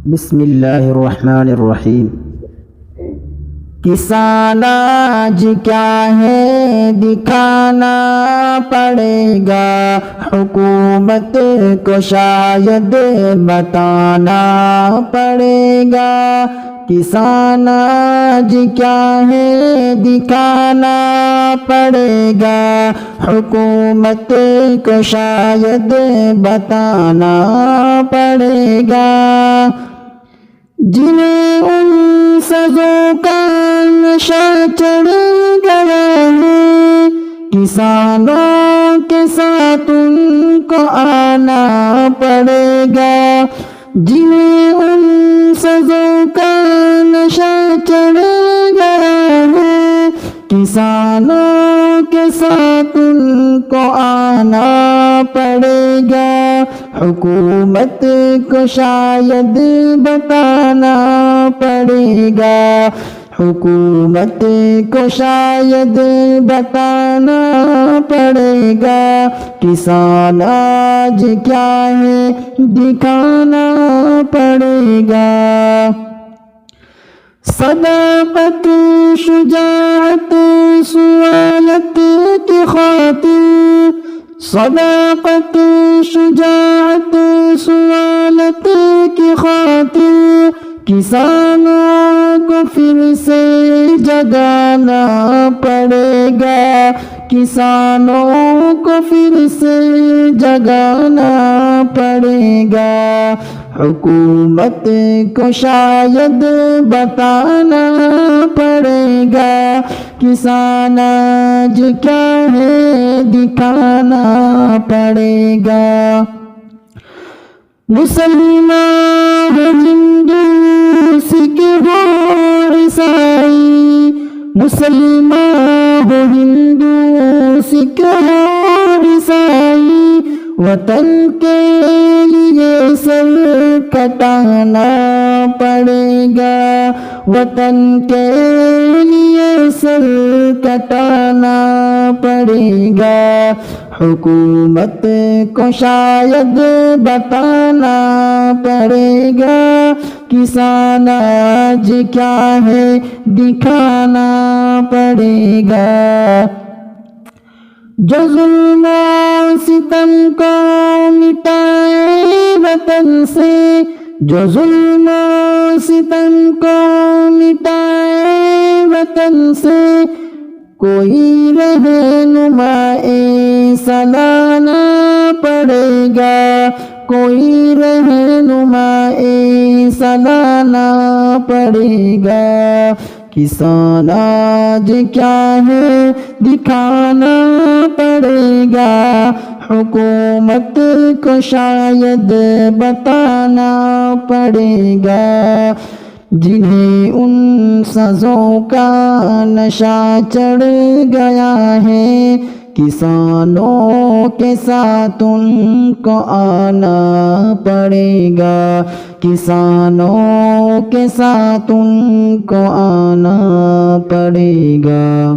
بسم اللہ الرحمن الرحیم۔ کسان آج کیا ہے دکھانا پڑے گا، حکومت کو شاید بتانا پڑے گا۔ کسان آج کیا ہے دکھانا پڑے گا، حکومت کو شاید بتانا پڑے گا۔ جنہیں ان سزوں کا نشہ چڑھ گیا ہے، کسانوں کے ساتھ ان کو آنا پڑے گا۔ جنہیں ان سزوں کا نشہ چڑھ گیا ہے، کسانوں کے ساتھ ان کو آنا پڑے گا۔ حکومت کو شاید بتانا پڑے گا، حکومت کو شاید بتانا پڑے گا۔ کسان آج کیا ہے دکھانا پڑے گا۔ صداقت شجاعت سوالت کی خاطر، صداقت شجاعت سوالت کی خاطر، کسانوں کو پھر سے جگانا پڑے گا۔ کسانوں کو پھر سے جگانا پڑے گا۔ حکومت کو شاید بتانا پڑے گا، کسان آج کیا ہے دکھانا پڑے گا۔ مسلمان ہو ہندو سکھ ہو عیسائی، مسلمان ہو ہندو سکھ ہو عیسائی، وطن کے لیے سر کٹانا پڑے گا، وطن کے لیے سر کٹانا پڑے گا۔ حکومت کو شاید بتانا پڑے گا، کسان آج کیا ہے دکھانا پڑے گا۔ جو ظلم و ستم کو مٹائے وطن سے، جو ظلم و ستم کو مٹائے وطن سے، کوئی رہنما ایسا لانا پڑے گا، کوئی رہنما ایسا لانا پڑے گا۔ کسان آج کیا ہے دکھانا پڑے گا، حکومت کو شاید بتانا پڑے گا۔ جنہیں ان سزوں کا نشہ چڑھ گیا ہے، کسانوں کے ساتھ ان کو آنا پڑے گا، کسانوں کے ساتھ ان کو آنا پڑے گا۔